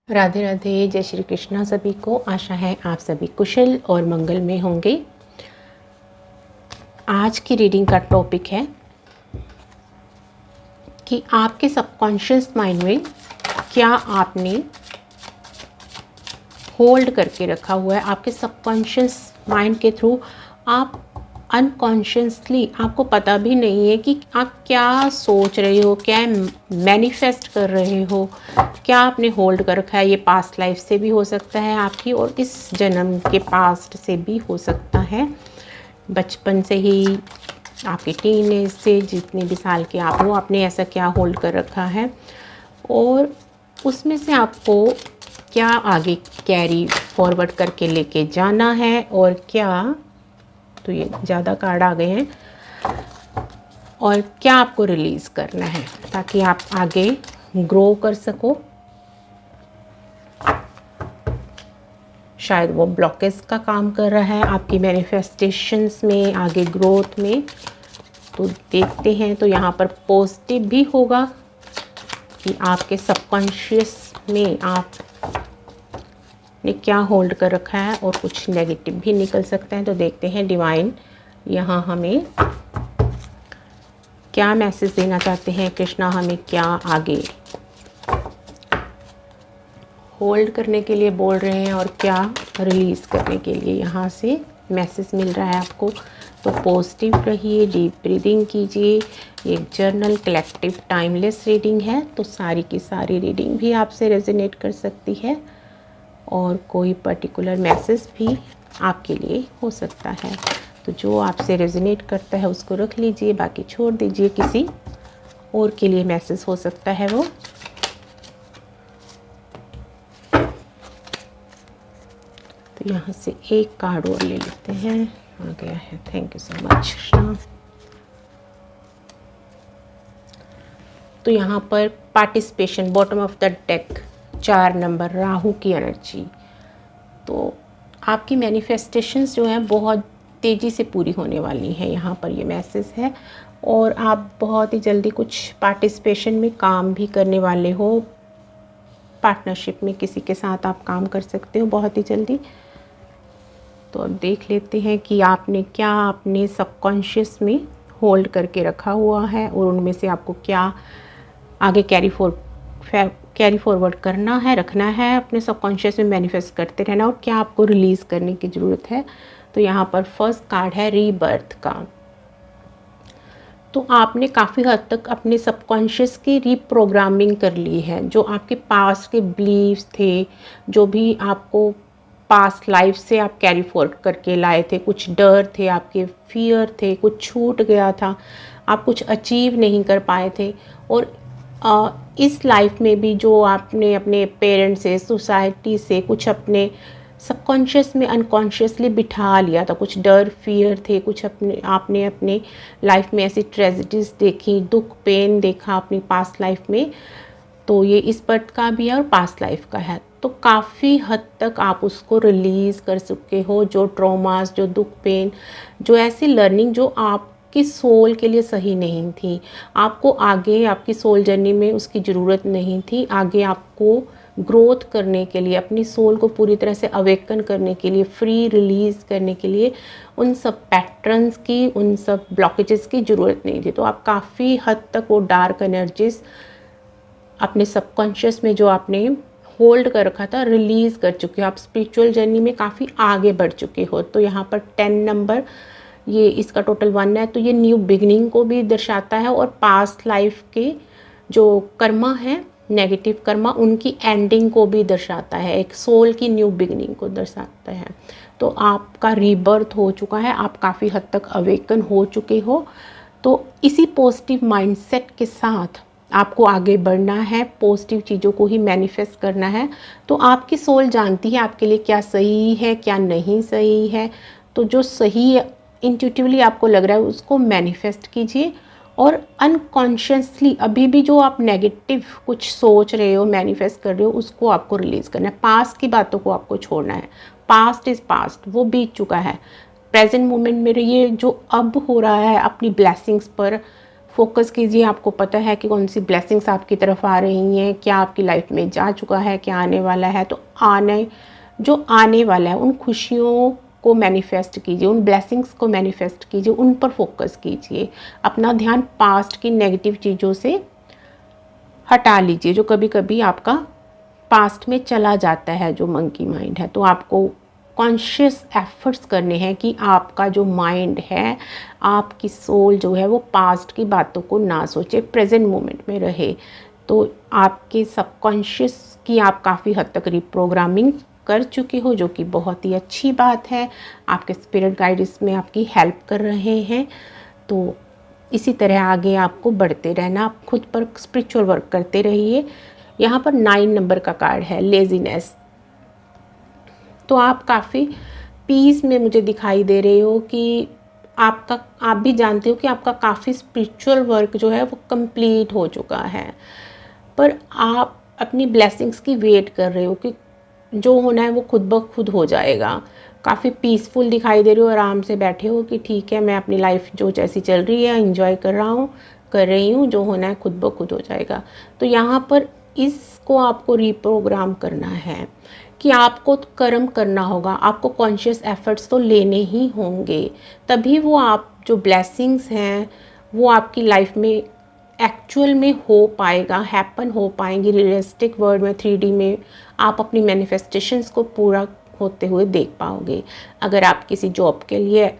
राधे राधे, जय श्री कृष्णा सभी को। आशा है आप सभी कुशल और मंगल में होंगे। आज की रीडिंग का टॉपिक है कि आपके सबकॉन्शियस माइंड में क्या आपने होल्ड करके रखा हुआ है। आपके सबकॉन्शियस माइंड के थ्रू आप अनकॉन्शियसली, आपको पता भी नहीं है कि आप क्या सोच रहे हो, क्या मैनिफेस्ट कर रहे हो, क्या आपने होल्ड कर रखा है। ये पास्ट लाइफ से भी हो सकता है आपकी, और इस जन्म के पास्ट से भी हो सकता है। बचपन से ही, आपके टीन एज से, जितने भी साल के आप हो, आपने ऐसा क्या होल्ड कर रखा है और उसमें से आपको क्या आगे कैरी फॉरवर्ड करके लेके जाना है, और क्या, तो ये ज़्यादा कार्ड आ गए हैं, और क्या आपको रिलीज़ करना है ताकि आप आगे ग्रो कर सको। शायद वो ब्लॉकेज का काम कर रहा है आपकी मैनिफेस्टेशंस में, आगे ग्रोथ में। तो देखते हैं, तो यहाँ पर पॉजिटिव भी होगा कि आपके सबकॉन्शियस में आपने क्या होल्ड कर रखा है, और कुछ नेगेटिव भी निकल सकता है। तो देखते हैं डिवाइन यहाँ हमें क्या मैसेज देना चाहते हैं। कृष्णा हमें क्या आगे होल्ड करने के लिए बोल रहे हैं, और क्या रिलीज़ करने के लिए यहाँ से मैसेज मिल रहा है आपको। तो पॉजिटिव रहिए, डीप ब्रीदिंग कीजिए। एक जर्नल कलेक्टिव टाइमलेस रीडिंग है, तो सारी की सारी रीडिंग भी आपसे रेजोनेट कर सकती है, और कोई पर्टिकुलर मैसेज भी आपके लिए हो सकता है। तो जो आपसे रेजोनेट करता है उसको रख लीजिए, बाकी छोड़ दीजिए। किसी और के लिए मैसेज हो सकता है वो। तो यहाँ से एक कार्ड और ले लेते हैं। आ गया है, thank you so much Krishna. तो यहाँ पर participation, bottom of the deck, 4 number, Rahu की एनर्जी। तो आपकी मैनिफेस्टेशंस जो हैं बहुत तेज़ी से पूरी होने वाली हैं, यहाँ पर ये मैसेज है। और आप बहुत ही जल्दी कुछ पार्टिसिपेशन में काम भी करने वाले हो। पार्टनरशिप में किसी के साथ आप काम कर सकते हो बहुत ही जल्दी। तो अब देख लेते हैं कि आपने क्या अपने सबकॉन्शियस में होल्ड करके रखा हुआ है, और उनमें से आपको क्या आगे कैरी फॉरवर्ड करना है, रखना है अपने सबकॉन्शियस में, मैनिफेस्ट करते रहना, और क्या आपको रिलीज़ करने की ज़रूरत है। तो यहाँ पर फर्स्ट कार्ड है रीबर्थ का। तो आपने काफ़ी हद तक अपने सबकॉन्शियस की रीप्रोग्रामिंग कर ली है। जो आपके पास्ट के बिलीव्स थे, जो भी आपको पास्ट लाइफ से आप कैरी फॉरवर्ड करके लाए थे, कुछ डर थे, आपके फियर थे, कुछ छूट गया था, आप कुछ अचीव नहीं कर पाए थे, और इस लाइफ में भी जो आपने अपने पेरेंट्स से, सोसाइटी से कुछ अपने सबकॉन्शियस में अनकॉन्शियसली बिठा लिया था, कुछ डर फियर थे, कुछ आपने अपने लाइफ में ऐसी ट्रेजेडीज देखी, दुख पेन देखा अपनी पास्ट लाइफ में। तो ये इस बर्थ का भी है और पास्ट लाइफ का है। तो काफ़ी हद तक आप उसको रिलीज़ कर चुके हो। जो ट्रॉमास, जो दुख पेन, जो ऐसी लर्निंग जो आपकी सोल के लिए सही नहीं थी, आपको आगे आपकी सोल जर्नी में उसकी ज़रूरत नहीं थी। आगे आपको ग्रोथ करने के लिए, अपनी सोल को पूरी तरह से अवेकन करने के लिए, फ्री रिलीज़ करने के लिए उन सब पैटर्न्स की, उन सब ब्लॉकेजेस की ज़रूरत नहीं थी। तो आप काफ़ी हद तक वो डार्क एनर्जीज अपने सबकॉन्शियस में जो आपने होल्ड कर रखा था, रिलीज़ कर चुके हो। आप स्पिरिचुअल जर्नी में काफ़ी आगे बढ़ चुके हो। तो यहाँ पर 10 नंबर, ये इसका टोटल 1 है, तो ये न्यू बिगनिंग को भी दर्शाता है, और पास्ट लाइफ के जो कर्मा है, नेगेटिव कर्मा, उनकी एंडिंग को भी दर्शाता है। एक सोल की न्यू बिगनिंग को दर्शाता है। तो आपका रीबर्थ हो चुका है, आप काफ़ी हद तक अवेकन हो चुके हो। तो इसी पॉजिटिव माइंडसेट के साथ आपको आगे बढ़ना है, पॉजिटिव चीज़ों को ही मैनिफेस्ट करना है। तो आपकी सोल जानती है आपके लिए क्या सही है, क्या नहीं सही है। तो जो सही इंट्यूटिवली आपको लग रहा है उसको मैनिफेस्ट कीजिए, और अनकॉन्शियसली अभी भी जो आप नेगेटिव कुछ सोच रहे हो, मैनिफेस्ट कर रहे हो, उसको आपको रिलीज़ करना है। पास्ट की बातों को आपको छोड़ना है। पास्ट इज़ पास्ट, वो बीत चुका है। प्रेजेंट मोमेंट में रहिए। जो अब हो रहा है, अपनी ब्लेसिंग्स पर फोकस कीजिए, आपको पता है कि कौन सी ब्लेसिंग्स आपकी तरफ आ रही हैं, क्या आपकी लाइफ में जा चुका है, क्या आने वाला है। तो आने वाला है उन खुशियों को मैनिफेस्ट कीजिए, उन ब्लेसिंग्स को मैनिफेस्ट कीजिए, उन पर फोकस कीजिए। अपना ध्यान पास्ट की नेगेटिव चीज़ों से हटा लीजिए, जो कभी कभी आपका पास्ट में चला जाता है, जो मंकी माइंड है। तो आपको कॉन्शियस एफर्ट्स करने हैं कि आपका जो माइंड है, आपकी सोल जो है वो पास्ट की बातों को ना सोचे, प्रेजेंट मोमेंट में रहे। तो आपके सबकॉन्शियस की आप काफ़ी हद तक रिप्रोग्रामिंग कर चुके हो, जो कि बहुत ही अच्छी बात है। आपके स्पिरिट गाइड इसमें आपकी हेल्प कर रहे हैं। तो इसी तरह आगे आपको बढ़ते रहना, आप खुद पर स्पिरिचुअल वर्क करते रहिए। यहाँ पर 9 नंबर का कार्ड है, लेज़ीनेस। तो आप काफ़ी पीस में मुझे दिखाई दे रहे हो कि आप भी जानते हो कि आपका काफ़ी स्पिरिचुअल वर्क जो है वो कंप्लीट हो चुका है, पर आप अपनी ब्लेसिंग्स की वेट कर रहे हो कि जो होना है वो खुद ब खुद हो जाएगा। काफ़ी पीसफुल दिखाई दे रहे हो, आराम से बैठे हो कि ठीक है, मैं अपनी लाइफ जो जैसी चल रही है एंजॉय कर रही हूँ, जो होना है खुद ब खुद हो जाएगा। तो यहाँ पर इसको आपको रिप्रोग्राम करना है कि आपको कर्म करना होगा, आपको कॉन्शियस एफर्ट्स तो लेने ही होंगे, तभी वो आप जो ब्लेसिंग्स हैं वो आपकी लाइफ में एक्चुअल में हो पाएगा, हैपन हो पाएंगी। रियलिस्टिक वर्ल्ड में 3D में आप अपनी मैनिफेस्टेशंस को पूरा होते हुए देख पाओगे। अगर आप किसी जॉब के लिए,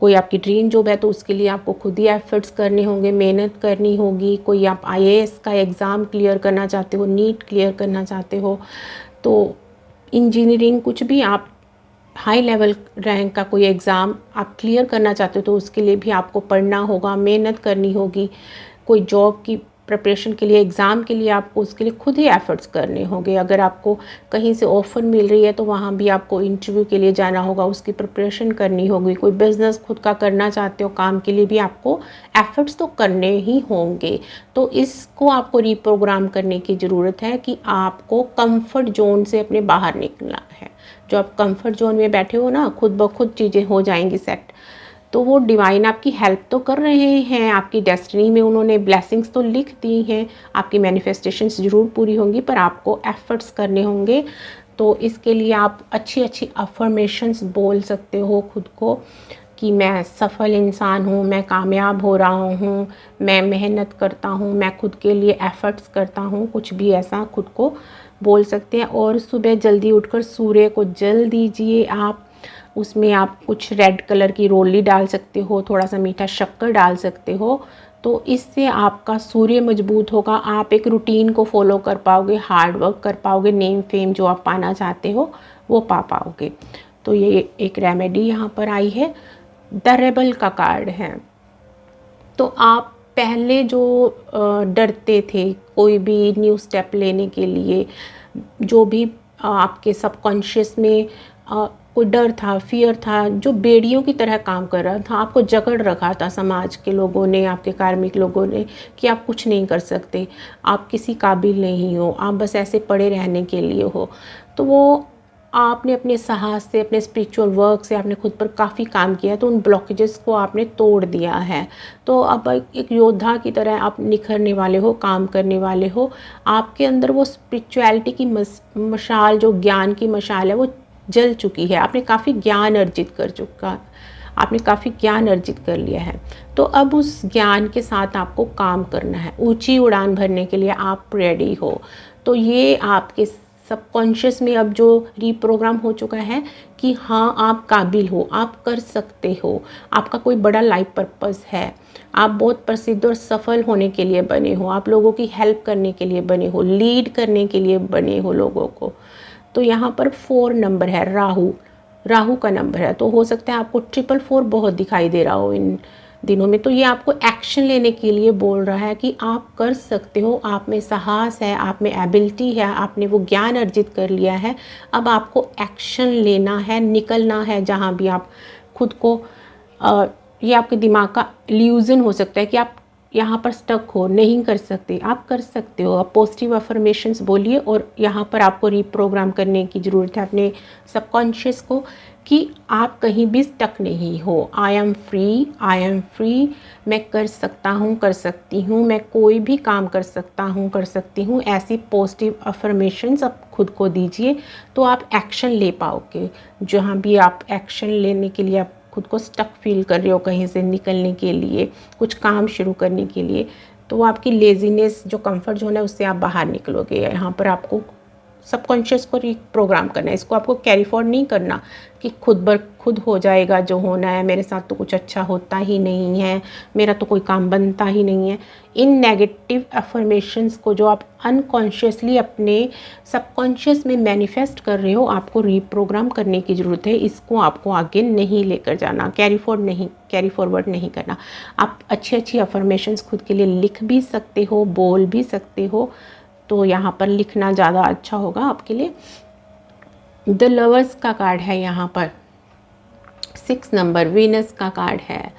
कोई आपकी ड्रीम जॉब है, तो उसके लिए आपको खुद ही एफर्ट्स करने होंगे, मेहनत करनी होगी। कोई आप IAS का एग्ज़ाम क्लियर करना चाहते हो, नीट क्लियर करना चाहते हो, तो इंजीनियरिंग कुछ भी आप हाई लेवल रैंक का कोई एग्ज़ाम आप क्लियर करना चाहते हो, तो उसके लिए भी आपको पढ़ना होगा, मेहनत करनी होगी। कोई जॉब की प्रिपरेशन के लिए, एग्ज़ाम के लिए आपको उसके लिए खुद ही एफ़र्ट्स करने होंगे। अगर आपको कहीं से ऑफ़र मिल रही है तो वहाँ भी आपको इंटरव्यू के लिए जाना होगा, उसकी प्रिपरेशन करनी होगी। कोई बिज़नेस खुद का करना चाहते हो, काम के लिए भी आपको एफ़र्ट्स तो करने ही होंगे। तो इसको आपको रिप्रोग्राम करने की ज़रूरत है कि आपको कंफर्ट जोन से अपने बाहर निकलना है। जो आप कंफर्ट जोन में बैठे हो ना, खुद ब खुद चीज़ें हो जाएंगी सेट। तो वो डिवाइन आपकी हेल्प तो कर रहे हैं, आपकी डेस्टिनी में उन्होंने ब्लेसिंग्स तो लिख दी हैं, आपकी मैनिफेस्टेशंस ज़रूर पूरी होंगी, पर आपको एफ़र्ट्स करने होंगे। तो इसके लिए आप अच्छी अच्छी अफर्मेशंस बोल सकते हो खुद को कि मैं सफल इंसान हूँ, मैं कामयाब हो रहा हूँ, मैं मेहनत करता हूँ, मैं खुद के लिए एफ़र्ट्स करता हूँ, कुछ भी ऐसा खुद को बोल सकते हैं। और सुबह जल्दी उठकर सूर्य को जल दीजिए आप, उसमें आप कुछ रेड कलर की रोली डाल सकते हो, थोड़ा सा मीठा शक्कर डाल सकते हो। तो इससे आपका सूर्य मजबूत होगा, आप एक रूटीन को फॉलो कर पाओगे, हार्ड वर्क कर पाओगे, नेम फेम जो आप पाना चाहते हो वो पा पाओगे। तो ये एक रेमेडी यहाँ पर आई है। द रेबल का कार्ड है। तो आप पहले जो डरते थे कोई भी न्यू स्टेप लेने के लिए, जो भी आपके सबकॉन्शियस में कोई डर था, फियर था, जो बेड़ियों की तरह काम कर रहा था, आपको जकड़ रखा था समाज के लोगों ने, आपके कार्मिक लोगों ने, कि आप कुछ नहीं कर सकते, आप किसी काबिल नहीं हो, आप बस ऐसे पड़े रहने के लिए हो। तो वो आपने अपने साहस से, अपने स्पिरिचुअल वर्क से आपने खुद पर काफ़ी काम किया, तो उन ब्लॉकेजेस को आपने तोड़ दिया है। तो अब एक योद्धा की तरह आप निखरने वाले हो, काम करने वाले हो। आपके अंदर वो स्पिरिचुअलिटी की मशाल, जो ज्ञान की मशाल है, वो जल चुकी है। आपने काफ़ी ज्ञान अर्जित कर लिया है। तो अब उस ज्ञान के साथ आपको काम करना है, ऊंची उड़ान भरने के लिए आप रेडी हो। तो ये आपके सबकॉन्शियस में अब जो रिप्रोग्राम हो चुका है कि हाँ, आप काबिल हो, आप कर सकते हो, आपका कोई बड़ा लाइफ पर्पस है, आप बहुत प्रसिद्ध और सफल होने के लिए बने हो, आप लोगों की हेल्प करने के लिए बने हो, लीड करने के लिए बने हो लोगों को। तो यहाँ पर 4 नंबर है, राहु का नंबर है। तो हो सकता है आपको 444 बहुत दिखाई दे रहा हो इन दिनों में। तो ये आपको एक्शन लेने के लिए बोल रहा है कि आप कर सकते हो, आप में साहस है, आप में एबिलिटी है, आपने वो ज्ञान अर्जित कर लिया है। अब आपको एक्शन लेना है, निकलना है जहाँ भी आप खुद को ये आपके दिमाग का इल्यूजन हो सकता है कि आप यहाँ पर स्टक हो, नहीं कर सकते, आप कर सकते हो। आप पॉजिटिव अफर्मेशंस बोलिए और यहाँ पर आपको रीप्रोग्राम करने की ज़रूरत है अपने सबकॉन्शियस को कि आप कहीं भी स्टक नहीं हो। I am free, I am free, मैं कर सकता हूँ, कर सकती हूँ, मैं कोई भी काम कर सकता हूँ, कर सकती हूँ। ऐसी पॉजिटिव अफर्मेशंस आप खुद को दीजिए तो आप एक्शन ले पाओगे। जहाँ भी आप एक्शन लेने के लिए आप खुद को स्टक फील कर रहे हो कहीं से निकलने के लिए, कुछ काम शुरू करने के लिए, तो आपकी लेज़ीनेस जो कंफर्ट जोन है उससे आप बाहर निकलोगे। यहाँ पर आपको सबकॉन्शियस को रीप्रोग्राम करना है, इसको आपको कैरी फॉरवर्ड नहीं करना कि खुद बर खुद हो जाएगा जो होना है, मेरे साथ तो कुछ अच्छा होता ही नहीं है, मेरा तो कोई काम बनता ही नहीं है। इन नेगेटिव अफर्मेशंस को जो आप अनकॉन्शियसली अपने सबकॉन्शियस में मैनिफेस्ट कर रहे हो, आपको रीप्रोग्राम करने की ज़रूरत है। इसको आपको आगे नहीं लेकर जाना, कैरी फॉरवर्ड नहीं करना। आप अच्छी अच्छी अफर्मेशंस खुद के लिए लिख भी सकते हो, बोल भी सकते हो, तो यहाँ पर लिखना ज़्यादा अच्छा होगा आपके लिए। द लवर्स का कार्ड है यहाँ पर, 6 नंबर वीनस का कार्ड है।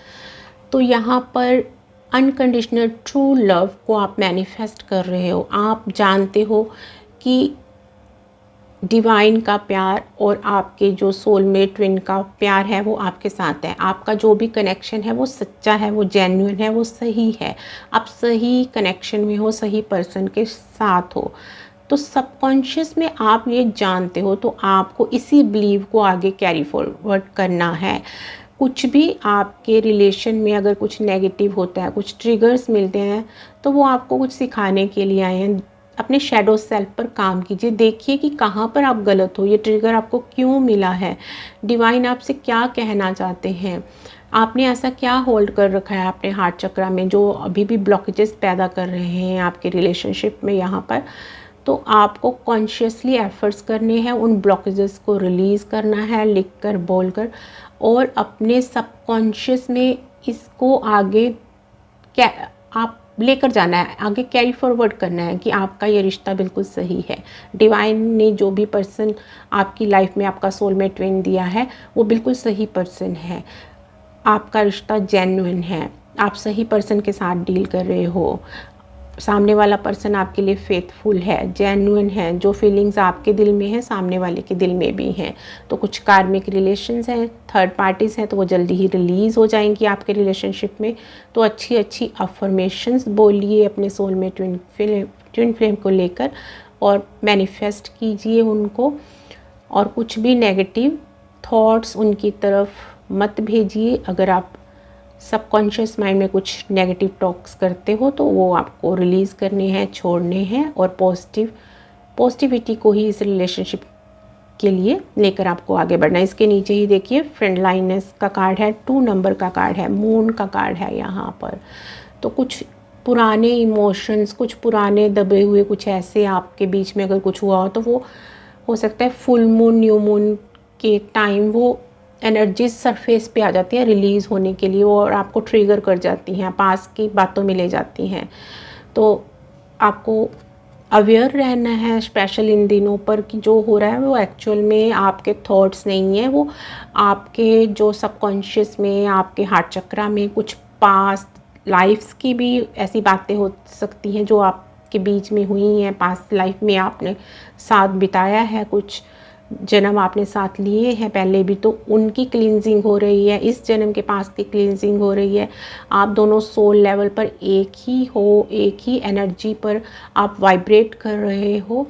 तो यहाँ पर अनकंडीशनल ट्रू लव को आप मैनिफेस्ट कर रहे हो। आप जानते हो कि डिवाइन का प्यार और आपके जो सोलमेट ट्विन का प्यार है वो आपके साथ है। आपका जो भी कनेक्शन है वो सच्चा है, वो जेन्युइन है, वो सही है। आप सही कनेक्शन में हो, सही पर्सन के साथ हो। तो सबकॉन्शियस में आप ये जानते हो, तो आपको इसी बिलीव को आगे कैरी फॉरवर्ड करना है। कुछ भी आपके रिलेशन में अगर कुछ नेगेटिव होता है, कुछ ट्रिगर्स मिलते हैं, तो वो आपको कुछ सिखाने के लिए आए हैं। अपने शैडो सेल्फ पर काम कीजिए, देखिए कि कहाँ पर आप गलत हो, ये ट्रिगर आपको क्यों मिला है, डिवाइन आपसे क्या कहना चाहते हैं, आपने ऐसा क्या होल्ड कर रखा है अपने हार्ट चक्रा में जो अभी भी ब्लॉकेजेस पैदा कर रहे हैं आपके रिलेशनशिप में। यहाँ पर तो आपको कॉन्शियसली एफर्ट्स करने हैं, उन ब्लॉकेजेस को रिलीज़ करना है, लिख कर, बोल कर, और अपने सबकॉन्शियस में इसको आगे आप लेकर जाना है, आगे कैरी फॉरवर्ड करना है कि आपका ये रिश्ता बिल्कुल सही है। डिवाइन ने जो भी पर्सन आपकी लाइफ में आपका सोलमेट ट्विन दिया है वो बिल्कुल सही पर्सन है, आपका रिश्ता जेन्युइन है, आप सही पर्सन के साथ डील कर रहे हो। सामने वाला पर्सन आपके लिए फेथफुल है, जेन्युइन है, जो फीलिंग्स आपके दिल में हैं सामने वाले के दिल में भी हैं। तो कुछ कार्मिक रिलेशंस हैं, थर्ड पार्टीज़ हैं, तो वो जल्दी ही रिलीज़ हो जाएंगी आपके रिलेशनशिप में। तो अच्छी अच्छी अफर्मेशंस बोलिए अपने सोल में ट्विन फ्लेम को लेकर और मैनिफेस्ट कीजिए उनको, और कुछ भी नेगेटिव थॉट्स उनकी तरफ मत भेजिए। अगर आप सबकॉन्शियस माइंड में कुछ नेगेटिव टॉक्स करते हो तो वो आपको रिलीज़ करने हैं, छोड़ने हैं, और पॉजिटिविटी को ही इस रिलेशनशिप के लिए लेकर आपको आगे बढ़ना है। इसके नीचे ही देखिए फ्रेंडलाइनेस का कार्ड है, 2 नंबर का कार्ड है, मून का कार्ड है यहाँ पर। तो कुछ पुराने इमोशंस, कुछ पुराने दबे हुए कुछ ऐसे आपके बीच में अगर कुछ हुआ हो तो वो हो सकता है फुल मून, न्यू मून के टाइम वो एनर्जीज सरफेस पे आ जाती हैं रिलीज़ होने के लिए, और आपको ट्रिगर कर जाती हैं, पास की बातों में ले जाती हैं। तो आपको अवेयर रहना है स्पेशल इन दिनों पर कि जो हो रहा है वो एक्चुअल में आपके थॉट्स नहीं है, वो आपके जो सबकॉन्शियस में, आपके हार्ट चक्रा में कुछ पास्ट लाइफ्स की भी ऐसी बातें हो सकती हैं जो आपके बीच में हुई हैं, पास्ट लाइफ में आपने साथ बिताया है, कुछ जन्म आपने साथ लिए हैं पहले भी, तो उनकी क्लींजिंग हो रही है, इस जन्म के पास की क्लींजिंग हो रही है। आप दोनों सोल लेवल पर एक ही हो, एक ही एनर्जी पर आप वाइब्रेट कर रहे हो।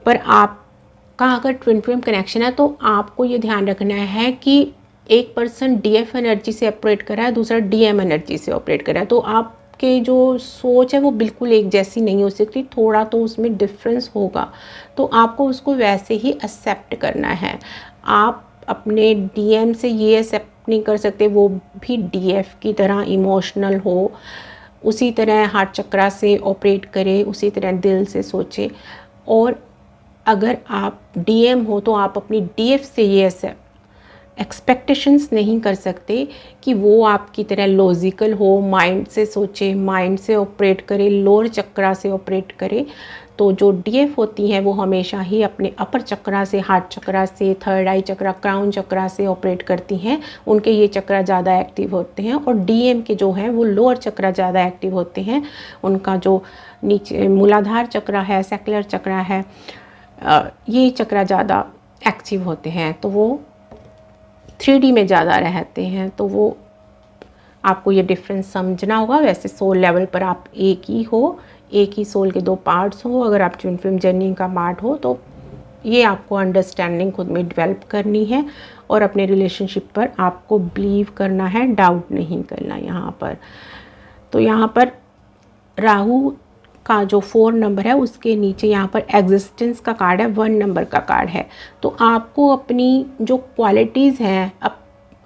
पर आपका अगर ट्विन फ्लेम कनेक्शन है तो आपको ये ध्यान रखना है कि एक पर्सन डीएफ एनर्जी से ऑपरेट कर रहा है, दूसरा डीएम एनर्जी से ऑपरेट कर रहा है, तो आप के जो सोच है वो बिल्कुल एक जैसी नहीं हो सकती, थोड़ा तो उसमें डिफरेंस होगा, तो आपको उसको वैसे ही एक्सेप्ट करना है। आप अपने डीएम से ये एक्सेप्ट नहीं कर सकते वो भी डीएफ की तरह इमोशनल हो, उसी तरह हार्ट चक्रा से ऑपरेट करे, उसी तरह दिल से सोचे। और अगर आप डीएम हो तो आप अपनी डीएफ से ये एक्सपेक्टेशंस नहीं कर सकते कि वो आपकी तरह लॉजिकल हो, माइंड से सोचे, माइंड से ऑपरेट करे, लोअर चक्रा से ऑपरेट करे। तो जो डीएफ होती हैं वो हमेशा ही अपने अपर चक्रा से, हार्ट चक्रा से, थर्ड आई चक्रा, क्राउन चक्रा से ऑपरेट करती हैं। उनके ये चक्रा ज़्यादा एक्टिव होते हैं। और डीएम के जो हैं वो लोअर चक्रा ज़्यादा एक्टिव होते हैं। उनका जो नीचे मूलाधार चक्रा है, सेक्युलर चक्रा है, ये चक्रा ज़्यादा एक्टिव होते हैं, तो वो 3D में ज़्यादा रहते हैं। तो वो आपको ये डिफरेंस समझना होगा। वैसे सोल लेवल पर आप एक ही हो, एक ही सोल के दो पार्ट्स हो। अगर आप ट्विन फ्लेम जर्नी का पार्ट हो तो ये आपको अंडरस्टैंडिंग खुद में डेवलप करनी है और अपने रिलेशनशिप पर आपको बिलीव करना है, डाउट नहीं करना यहाँ पर। तो यहाँ पर राहु का जो 4 नंबर है उसके नीचे यहाँ पर एग्जिस्टेंस का कार्ड है, 1 नंबर का कार्ड है। तो आपको अपनी जो क्वालिटीज़ हैं,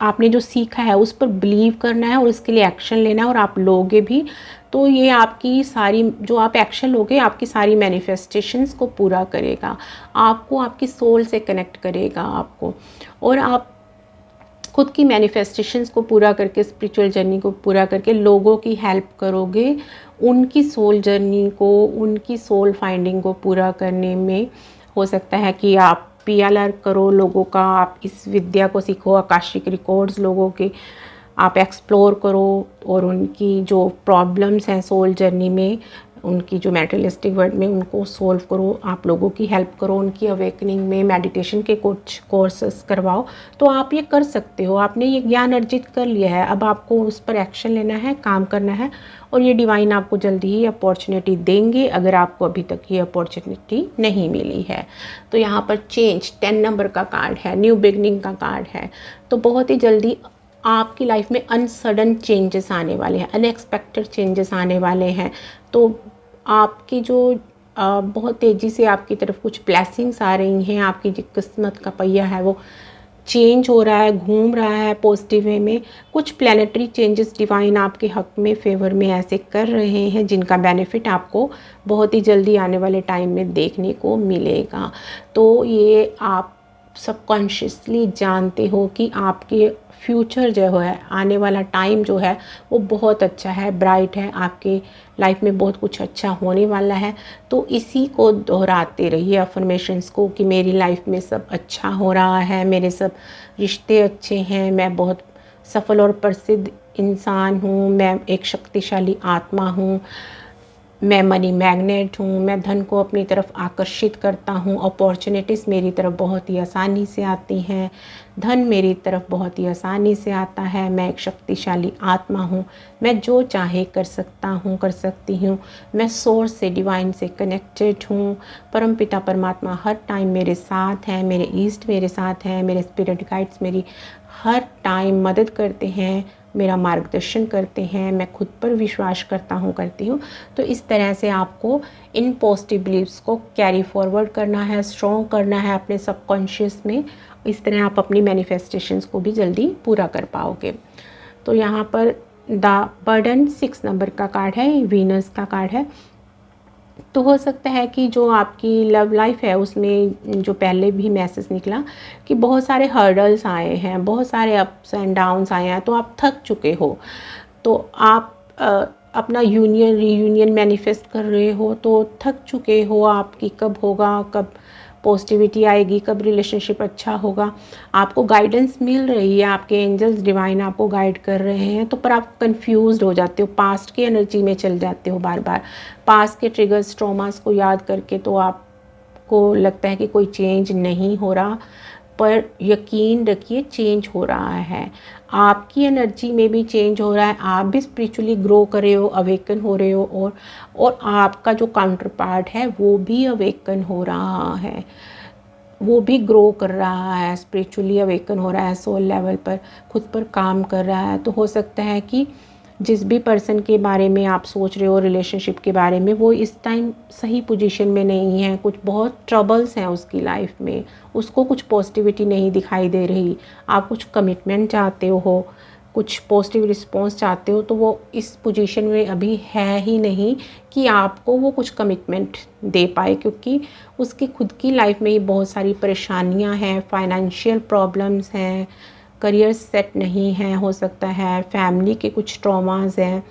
आपने जो सीखा है उस पर बिलीव करना है और उसके लिए एक्शन लेना है, और आप लोगे भी। तो ये आपकी सारी जो आप एक्शन लोगे, आपकी सारी मैनिफेस्टेशंस को पूरा करेगा, आपको आपकी सोल से कनेक्ट करेगा आपको, और आप खुद की मैनिफेस्टेशंस को पूरा करके, स्पिरिचुअल जर्नी को पूरा करके लोगों की हेल्प करोगे, उनकी सोल जर्नी को, उनकी सोल फाइंडिंग को पूरा करने में। हो सकता है कि आप PLR करो लोगों का, आप इस विद्या को सीखो, आकाशिक रिकॉर्ड्स लोगों के आप एक्सप्लोर करो, और उनकी जो प्रॉब्लम्स हैं सोल जर्नी में, उनकी जो मेटेरियलिस्टिक वर्ल्ड में, उनको सोल्व करो, आप लोगों की हेल्प करो, उनकी अवेकनिंग में मेडिटेशन के कुछ कोर्सेस करवाओ। तो आप ये कर सकते हो, आपने ये ज्ञान अर्जित कर लिया है, अब आपको उस पर एक्शन लेना है, काम करना है, और ये डिवाइन आपको जल्दी ही अपॉर्चुनिटी देंगे अगर आपको अभी तक ये अपॉर्चुनिटी नहीं मिली है। तो यहाँ पर चेंज 10 नंबर का कार्ड है, न्यू बिगनिंग का कार्ड है। तो बहुत ही जल्दी आपकी लाइफ में अनसडन चेंजेस आने वाले हैं, अनएक्सपेक्टेड चेंजेस आने वाले हैं। तो आपकी जो बहुत तेज़ी से आपकी तरफ कुछ ब्लेसिंग्स आ रही हैं, आपकी जो किस्मत का पहिया है वो चेंज हो रहा है, घूम रहा है पॉजिटिव वे में। कुछ प्लैनेटरी चेंजेस डिवाइन आपके हक में, फेवर में ऐसे कर रहे हैं जिनका बेनिफिट आपको बहुत ही जल्दी आने वाले टाइम में देखने को मिलेगा। तो ये आप सबकॉन्शियसली जानते हो कि आपके फ्यूचर जो है, आने वाला टाइम जो है वो बहुत अच्छा है, ब्राइट है, आपके लाइफ में बहुत कुछ अच्छा होने वाला है। तो इसी को दोहराते रहिए, अफर्मेशंस को, कि मेरी लाइफ में सब अच्छा हो रहा है, मेरे सब रिश्ते अच्छे हैं, मैं बहुत सफल और प्रसिद्ध इंसान हूँ, मैं एक शक्तिशाली आत्मा हूँ, मैं मनी मैग्नेट हूँ, मैं धन को अपनी तरफ आकर्षित करता हूँ, अपॉर्चुनिटीज़ मेरी तरफ बहुत ही आसानी से आती हैं, धन मेरी तरफ बहुत ही आसानी से आता है, मैं एक शक्तिशाली आत्मा हूँ, मैं जो चाहे कर सकता हूँ, कर सकती हूँ, मैं सोर्स से, डिवाइन से कनेक्टेड हूँ, परमपिता परमात्मा हर टाइम मेरे साथ हैं, मेरे ईस्ट मेरे साथ हैं, मेरे स्पिरिट गाइड्स मेरी हर टाइम मदद करते हैं, मेरा मार्गदर्शन करते हैं, मैं खुद पर विश्वास करती हूँ। तो इस तरह से आपको इन पॉजिटिव बिलीव्स को कैरी फॉरवर्ड करना है, स्ट्रॉन्ग करना है अपने सबकॉन्शियस में। इस तरह आप अपनी मैनिफेस्टेशंस को भी जल्दी पूरा कर पाओगे। तो यहाँ पर द बर्डन 6 नंबर का कार्ड है, वीनस का कार्ड है। तो हो सकता है कि जो आपकी लव लाइफ है उसमें जो पहले भी मैसेज निकला कि बहुत सारे हर्डल्स आए हैं, बहुत सारे अप्स एंड डाउन्स आए हैं, तो आप थक चुके हो, तो आप अपना यूनियन रीयूनियन मैनिफेस्ट कर रहे हो, तो थक चुके हो आप कि कब होगा, कब पॉजिटिविटी आएगी, कब रिलेशनशिप अच्छा होगा। आपको गाइडेंस मिल रही है, आपके एंजल्स डिवाइन आपको गाइड कर रहे हैं, तो पर आप कंफ्यूज्ड हो जाते हो, पास्ट की एनर्जी में चल जाते हो बार बार, पास्ट के ट्रिगर्स, ट्रॉमास को याद करके। तो आपको लगता है कि कोई चेंज नहीं हो रहा, पर यकीन रखिए चेंज हो रहा है, आपकी एनर्जी में भी चेंज हो रहा है, आप भी स्पिरिचुअली ग्रो कर रहे हो, अवेकन हो रहे हो, और आपका जो काउंटर पार्ट है वो भी अवेकन हो रहा है, वो भी ग्रो कर रहा है, स्पिरिचुअली अवेकन हो रहा है, सोल लेवल पर खुद पर काम कर रहा है। तो हो सकता है कि जिस भी पर्सन के बारे में आप सोच रहे हो, रिलेशनशिप के बारे में, वो इस टाइम सही पोजीशन में नहीं है, कुछ बहुत ट्रबल्स हैं उसकी लाइफ में, उसको कुछ पॉजिटिविटी नहीं दिखाई दे रही, आप कुछ कमिटमेंट चाहते हो, कुछ पॉजिटिव रिस्पॉन्स चाहते हो, तो वो इस पोजीशन में अभी है ही नहीं कि आपको वो कुछ कमिटमेंट दे पाए, क्योंकि उसकी खुद की लाइफ में ही बहुत सारी परेशानियां हैं, फाइनेंशियल प्रॉब्लम्स हैं, करियर सेट नहीं है, हो सकता है फैमिली के कुछ ट्रॉमास हैं,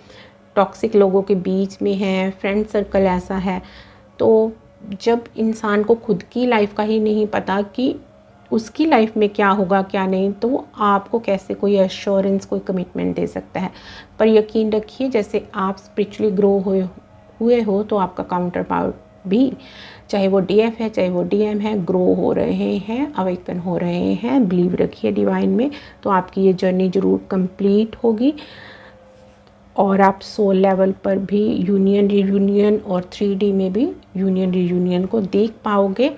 टॉक्सिक लोगों के बीच में हैं, फ्रेंड सर्कल ऐसा है। तो जब इंसान को खुद की लाइफ का ही नहीं पता कि उसकी लाइफ में क्या होगा क्या नहीं, तो वो आपको कैसे कोई एश्योरेंस, कोई कमिटमेंट दे सकता है। पर यकीन रखिए, जैसे आप स्पिरिचुअली ग्रो हुए हो तो आपका काउंटर पार्ट भी, चाहे वो डीएफ है चाहे वो डीएम है, ग्रो हो रहे हैं, अवेकन हो रहे हैं। बिलीव रखिए डिवाइन में, तो आपकी ये जर्नी ज़रूर कंप्लीट होगी और आप सोल लेवल पर भी यूनियन रियूनियन और 3D में भी यूनियन रियूनियन को देख पाओगे।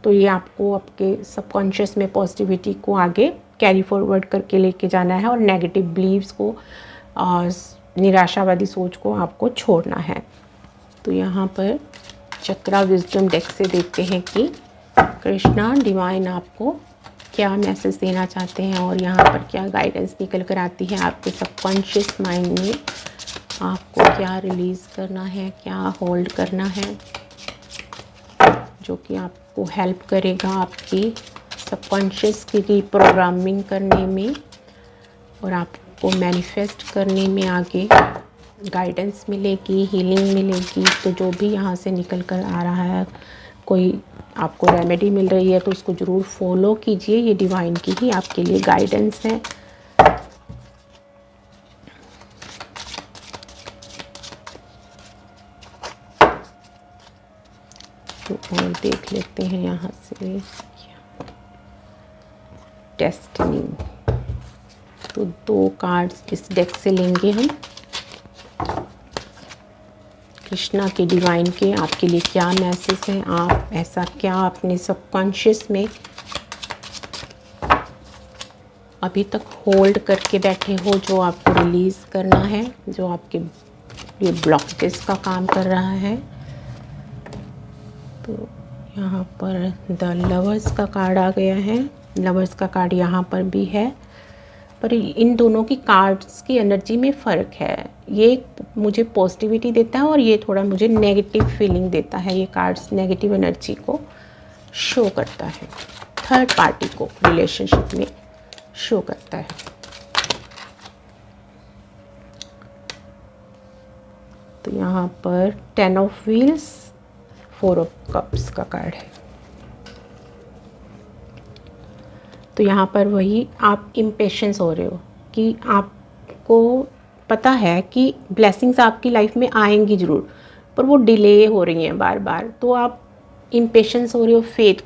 तो ये आपको आपके सबकॉन्शियस में पॉजिटिविटी को आगे कैरी फॉरवर्ड करके लेके जाना है और नेगेटिव बिलीव्स को, निराशावादी सोच को आपको छोड़ना है। तो यहाँ पर चक्रा विजडम डेक से देखते हैं कि कृष्णा डिवाइन आपको क्या मैसेज देना चाहते हैं और यहाँ पर क्या गाइडेंस निकल कर आती है। आपके सबकॉन्शियस माइंड में आपको क्या रिलीज़ करना है, क्या होल्ड करना है, जो कि आपको हेल्प करेगा आपकी सबकॉन्शियस की रीप्रोग्रामिंग करने में और आपको मैनिफेस्ट करने में आगे गाइडेंस मिलेगी, हीलिंग मिलेगी। तो जो भी यहाँ से निकल कर आ रहा है, कोई आपको रेमेडी मिल रही है तो उसको ज़रूर फॉलो कीजिए। ये डिवाइन की ही आपके लिए गाइडेंस है। तो और देख लेते हैं यहाँ से डेस्टिनी। तो 2 कार्ड्स इस डेक से लेंगे हम। कृष्णा के डिवाइन के आपके लिए क्या मैसेज हैं, आप ऐसा क्या अपने सबकॉन्शियस में अभी तक होल्ड करके बैठे हो जो आपको रिलीज़ करना है, जो आपके ये ब्लॉकेज का काम कर रहा है। तो यहाँ पर द लवर्स का कार्ड आ गया है। लवर्स का कार्ड यहाँ पर भी है, पर इन दोनों की कार्ड्स की एनर्जी में फ़र्क है। ये मुझे पॉजिटिविटी देता है और ये थोड़ा मुझे नेगेटिव फीलिंग देता है। ये कार्ड्स नेगेटिव एनर्जी को शो करता है, थर्ड पार्टी को रिलेशनशिप में शो करता है। तो यहाँ पर 10 ऑफ व्हील्स, 4 ऑफ कप्स का कार्ड है। तो यहाँ पर वही आप इम्पेशेंस हो रहे हो कि आपको पता है कि ब्लेसिंग्स आपकी लाइफ में आएंगी ज़रूर, पर वो डिले हो रही हैं बार बार। तो आप इम्पेशेंस हो रहे हो, फेथ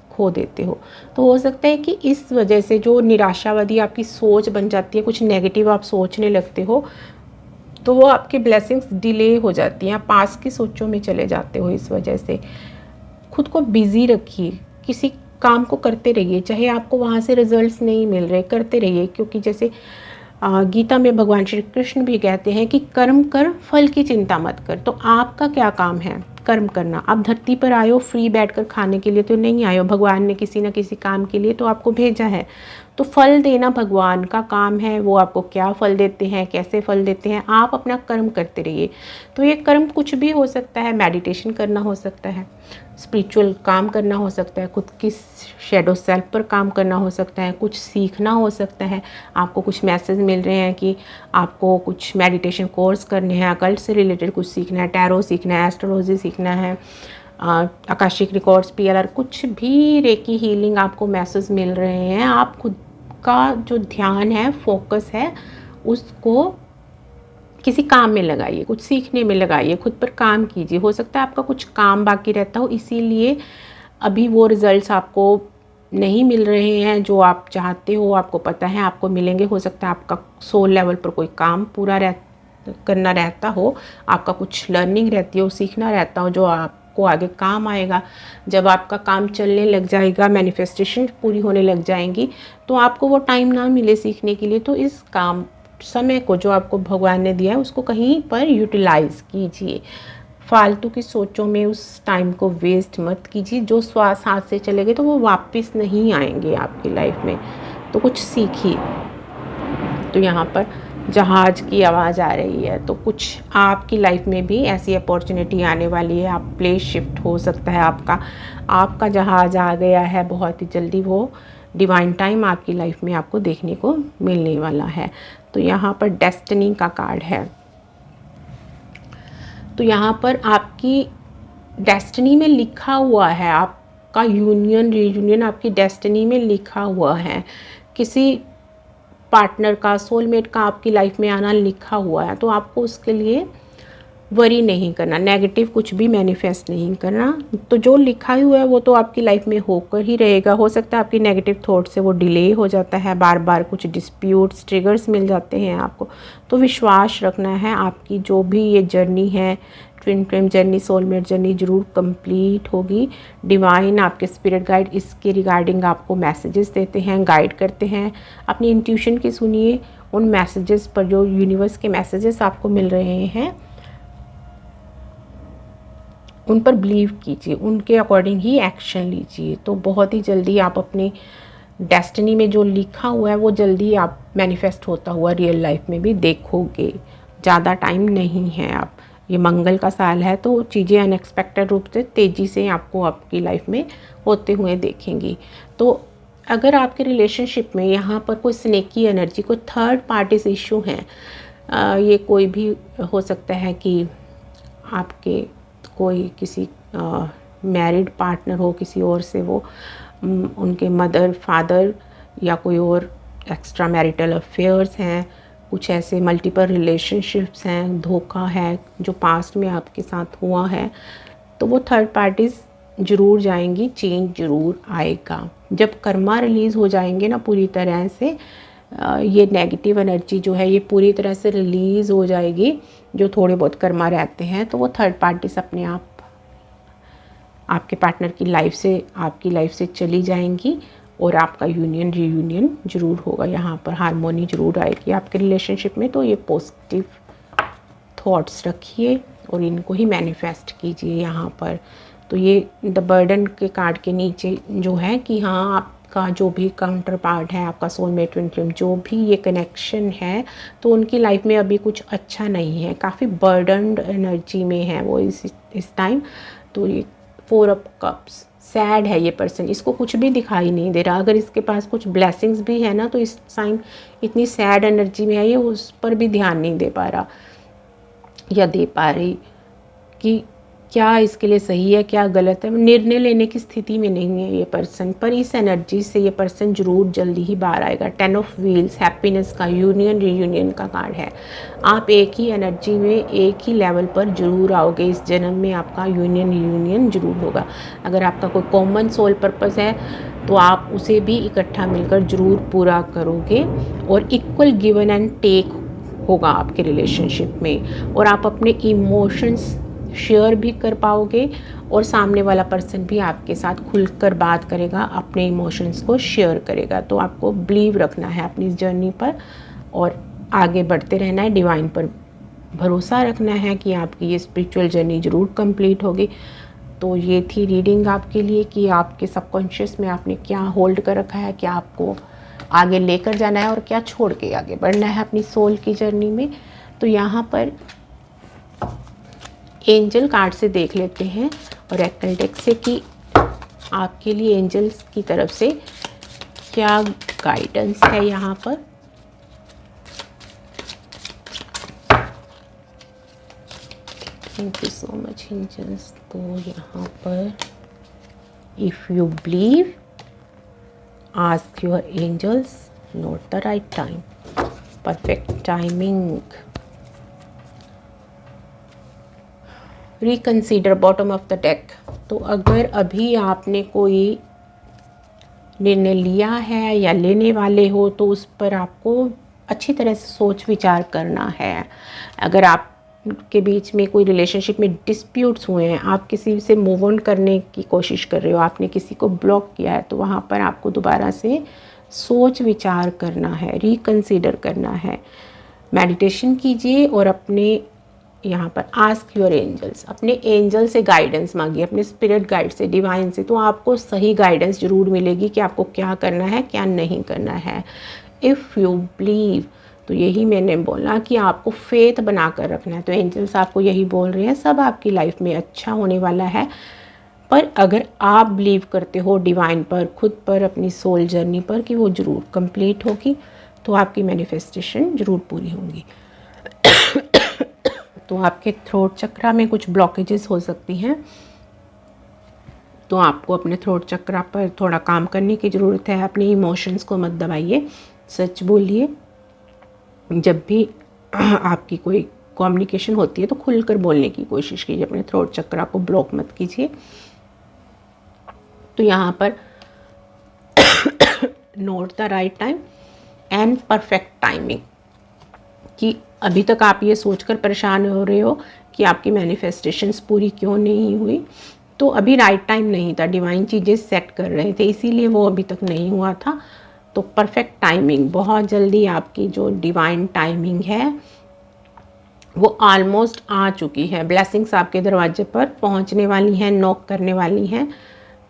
खो देते हो। तो हो सकता है कि इस वजह से जो निराशावादी आपकी सोच बन जाती है, कुछ नेगेटिव आप सोचने लगते हो, तो वो आपकी ब्लेसिंग्स डिले हो जाती हैं, पास की सोचों में चले जाते हो। इस वजह से खुद को बिज़ी रखिए, किसी काम को करते रहिए, चाहे आपको वहाँ से रिजल्ट्स नहीं मिल रहे, करते रहिए। क्योंकि जैसे गीता में भगवान श्री कृष्ण भी कहते हैं कि कर्म कर, फल की चिंता मत कर। तो आपका क्या काम है? कर्म करना। आप धरती पर आए हो फ्री बैठकर खाने के लिए तो नहीं आए हो, भगवान ने किसी न किसी काम के लिए तो आपको भेजा है। तो फल देना भगवान का काम है, वो आपको क्या फल देते हैं, कैसे फल देते हैं, आप अपना कर्म करते रहिए। तो ये कर्म कुछ भी हो सकता है, मेडिटेशन करना हो सकता है, स्पिरिचुअल काम करना हो सकता है, खुद की शैडो सेल्फ पर काम करना हो सकता है, कुछ सीखना हो सकता है। आपको कुछ मैसेज मिल रहे हैं कि आपको कुछ मेडिटेशन कोर्स करने हैं, अकल्ट से रिलेटेड कुछ सीखना है, टैरो सीखना है, एस्ट्रोलॉजी सीखना है, आकाशिक रिकॉर्ड्स, PLR, कुछ भी रेकी हीलिंग आपको मैसेज मिल रहे हैं। आप खुद का जो ध्यान है, फोकस है, उसको किसी काम में लगाइए, कुछ सीखने में लगाइए, खुद पर काम कीजिए। हो सकता है आपका कुछ काम बाकी रहता हो, इसीलिए अभी वो रिज़ल्ट्स आपको नहीं मिल रहे हैं जो आप चाहते हो। आपको पता है आपको मिलेंगे। हो सकता है आपका सोल लेवल पर कोई काम पूरा करना रहता हो, आपका कुछ लर्निंग रहती हो, सीखना रहता हो, जो आपको आगे काम आएगा। जब आपका काम चलने लग जाएगा, मैनिफेस्टेशन पूरी होने लग जाएंगी, तो आपको वो टाइम ना मिले सीखने के लिए। तो इस काम समय को जो आपको भगवान ने दिया है उसको कहीं पर यूटिलाइज़ कीजिए। फालतू की सोचों में उस टाइम को वेस्ट मत कीजिए। जो श्वास हाथ से चले गए तो वो वापस नहीं आएंगे आपकी लाइफ में। तो कुछ सीखिए। तो यहाँ पर जहाज़ की आवाज़ आ रही है, तो कुछ आपकी लाइफ में भी ऐसी अपॉर्चुनिटी आने वाली है। आप प्लेस शिफ्ट हो सकता है, आपका जहाज़ आ गया है बहुत ही जल्दी। वो डिवाइन टाइम आपकी लाइफ में आपको देखने को मिलने वाला है। तो यहाँ पर डेस्टिनी का कार्ड है। तो यहाँ पर आपकी डेस्टिनी में लिखा हुआ है, आपका यूनियन रीयूनियन आपकी डेस्टिनी में लिखा हुआ है, किसी पार्टनर का, सोलमेट का आपकी लाइफ में आना लिखा हुआ है। तो आपको उसके लिए वरी नहीं करना, नेगेटिव कुछ भी मैनिफेस्ट नहीं करना। तो जो लिखा हुआ है वो तो आपकी लाइफ में होकर ही रहेगा। हो सकता है आपकी नेगेटिव थॉट से वो डिले हो जाता है, बार बार कुछ डिस्प्यूट्स, ट्रिगर्स मिल जाते हैं आपको। तो विश्वास रखना है, आपकी जो भी ये जर्नी है, twin flame journey, soulmate journey ज़रूर कंप्लीट होगी। डिवाइन आपके स्पिरिट गाइड इसके रिगार्डिंग आपको मैसेजेस देते हैं, गाइड करते हैं। अपनी इंट्यूशन की सुनिए, उन मैसेजेस पर जो यूनिवर्स के मैसेजेस आपको मिल रहे हैं उन पर बिलीव कीजिए, उनके अकॉर्डिंग ही एक्शन लीजिए। तो बहुत ही जल्दी आप अपनी डेस्टिनी में जो लिखा हुआ है वो जल्दी आप मैनिफेस्ट होता हुआ रियल लाइफ में भी देखोगे। ज़्यादा टाइम नहीं है, आप ये मंगल का साल है तो चीज़ें अनएक्सपेक्टेड रूप से तेज़ी से आपको आपकी लाइफ में होते हुए देखेंगी। तो अगर आपके रिलेशनशिप में यहाँ पर कोई स्नेकी एनर्जी, कोई थर्ड पार्टीज इशू हैं, ये कोई भी हो सकता है कि आपके कोई किसी मैरिड पार्टनर हो, किसी और से वो उनके मदर, फादर या कोई और एक्स्ट्रा मैरिटल अफेयर्स हैं, कुछ ऐसे मल्टीपल रिलेशनशिप्स हैं, धोखा है जो पास्ट में आपके साथ हुआ है, तो वो थर्ड पार्टीज़ ज़रूर जाएंगी, चेंज ज़रूर आएगा। जब कर्मा रिलीज़ हो जाएंगे ना पूरी तरह से, ये नेगेटिव एनर्जी जो है ये पूरी तरह से रिलीज़ हो जाएगी, जो थोड़े बहुत कर्मा रहते हैं, तो वो थर्ड पार्टीज़ अपने आप आपके पार्टनर की लाइफ से, आपकी लाइफ से चली जाएंगी और आपका यूनियन रीयूनियन ज़रूर होगा। यहाँ पर हारमोनी ज़रूर आएगी आपके रिलेशनशिप में। तो ये पॉजिटिव थॉट्स रखिए और इनको ही मैनिफेस्ट कीजिए यहाँ पर। तो ये द बर्डन के कार्ड के नीचे जो है कि हाँ, आपका जो भी काउंटर पार्ट है, आपका सोलमेट, ट्विन फ्लेम, जो भी ये कनेक्शन है, तो उनकी लाइफ में अभी कुछ अच्छा नहीं है, काफ़ी बर्डनड एनर्जी में है वो इस टाइम। तो ये 4 ऑफ कप्स, सैड है ये पर्सन, इसको कुछ भी दिखाई नहीं दे रहा। अगर इसके पास कुछ ब्लेसिंग्स भी है ना, तो इस टाइम इतनी सैड एनर्जी में है, ये उस पर भी ध्यान नहीं दे पा रहा या दे पा रही कि क्या इसके लिए सही है, क्या गलत है। निर्णय लेने की स्थिति में नहीं है ये पर्सन, पर इस एनर्जी से ये पर्सन ज़रूर जल्दी ही बाहर आएगा। 10 ऑफ व्हील्स, हैप्पीनेस का, यूनियन रीयूनियन का कार्ड है। आप एक ही एनर्जी में, एक ही लेवल पर ज़रूर आओगे। इस जन्म में आपका यूनियन रीयूनियन ज़रूर होगा। अगर आपका कोई कॉमन सोल पर्पस है तो आप उसे भी इकट्ठा मिलकर ज़रूर पूरा करोगे और इक्वल गिवन एंड टेक होगा आपके रिलेशनशिप में, और आप अपने इमोशंस शेयर भी कर पाओगे और सामने वाला पर्सन भी आपके साथ खुलकर बात करेगा, अपने इमोशंस को शेयर करेगा। तो आपको बिलीव रखना है अपनी जर्नी पर और आगे बढ़ते रहना है, डिवाइन पर भरोसा रखना है कि आपकी ये स्पिरिचुअल जर्नी ज़रूर कंप्लीट होगी। तो ये थी रीडिंग आपके लिए कि आपके सबकॉन्शियस में आपने क्या होल्ड कर रखा है, क्या आपको आगे लेकर जाना है और क्या छोड़ के आगे बढ़ना है अपनी सोल की जर्नी में। तो यहाँ पर एंजल कार्ड से देख लेते हैं और ऑरेकल डेक से कि आपके लिए एंजल्स की तरफ से क्या गाइडेंस है यहाँ पर। Thank you so much angels. तो यहाँ पर if you believe, ask your angels, not the right time, perfect timing, reconsider, bottom of the deck. तो अगर अभी आपने कोई निर्णय लिया है या लेने वाले हो तो उस पर आपको अच्छी तरह से सोच विचार करना है। अगर आप के बीच में कोई रिलेशनशिप में डिस्प्यूट्स हुए हैं, आप किसी से मूव ऑन करने की कोशिश कर रहे हो, आपने किसी को ब्लॉक किया है, तो वहाँ पर आपको दोबारा से सोच विचार करना है, रिकन्सीडर करना है। मेडिटेशन कीजिए और अपने यहाँ पर आस्क योर एंजल्स, अपने एंजल से गाइडेंस मांगिए, अपने स्पिरिट गाइड से, डिवाइन से। तो आपको सही गाइडेंस ज़रूर मिलेगी कि आपको क्या करना है, क्या नहीं करना है। इफ़ यू बिलीव, तो यही मैंने बोला कि आपको फेथ बना कर रखना है। तो एंजल्स आपको यही बोल रहे हैं, सब आपकी लाइफ में अच्छा होने वाला है। पर अगर आप बिलीव करते हो डिवाइन पर, खुद पर, अपनी सोल जर्नी पर कि वो ज़रूर कंप्लीट होगी, तो आपकी मैनिफेस्टेशन ज़रूर पूरी होंगी। तो आपके थ्रोट चक्रा में कुछ ब्लॉकेजेस हो सकती हैं, तो आपको अपने थ्रोट चक्रा पर थोड़ा काम करने की ज़रूरत है। अपने इमोशंस को मत दबाइए, सच बोलिए। जब भी आपकी कोई कम्युनिकेशन होती है तो खुलकर बोलने की कोशिश कीजिए, अपने थ्रोट चक्रा को ब्लॉक मत कीजिए। तो यहाँ पर note the right time and perfect timing, कि अभी तक आप ये सोचकर परेशान हो रहे हो कि आपकी मैनिफेस्टेशंस पूरी क्यों नहीं हुई, तो अभी राइट टाइम नहीं था, डिवाइन चीज़ें सेट कर रहे थे, इसीलिए वो अभी तक नहीं हुआ था। तो परफेक्ट टाइमिंग, बहुत जल्दी आपकी जो डिवाइन टाइमिंग है वो ऑलमोस्ट आ चुकी है। ब्लेसिंग्स आपके दरवाजे पर पहुंचने वाली हैं, नॉक करने वाली हैं।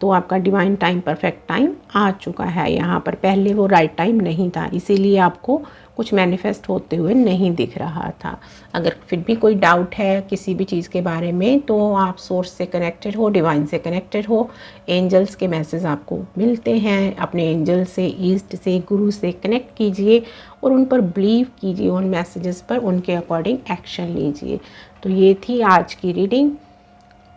तो आपका डिवाइन टाइम, परफेक्ट टाइम आ चुका है यहाँ पर। पहले वो राइट टाइम नहीं था, इसीलिए आपको कुछ मैनिफेस्ट होते हुए नहीं दिख रहा था। अगर फिर भी कोई डाउट है किसी भी चीज़ के बारे में, तो आप सोर्स से कनेक्टेड हो, डिवाइन से कनेक्टेड हो, एंजल्स के मैसेज आपको मिलते हैं, अपने एंजल से, ईस्ट से, गुरु से कनेक्ट कीजिए और उन पर बिलीव कीजिए, उन मैसेजेस पर, उनके अकॉर्डिंग एक्शन लीजिए। तो ये थी आज की रीडिंग।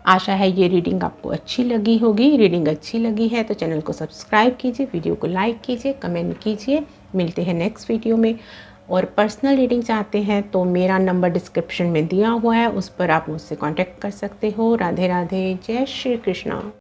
आशा है ये रीडिंग आपको अच्छी लगी होगी। रीडिंग अच्छी लगी है तो चैनल को सब्सक्राइब कीजिए, वीडियो को लाइक कीजिए, कमेंट कीजिए। मिलते हैं नेक्स्ट वीडियो में। और पर्सनल रीडिंग चाहते हैं तो मेरा नंबर डिस्क्रिप्शन में दिया हुआ है, उस पर आप मुझसे कांटेक्ट कर सकते हो। राधे राधे, जय श्री कृष्णा।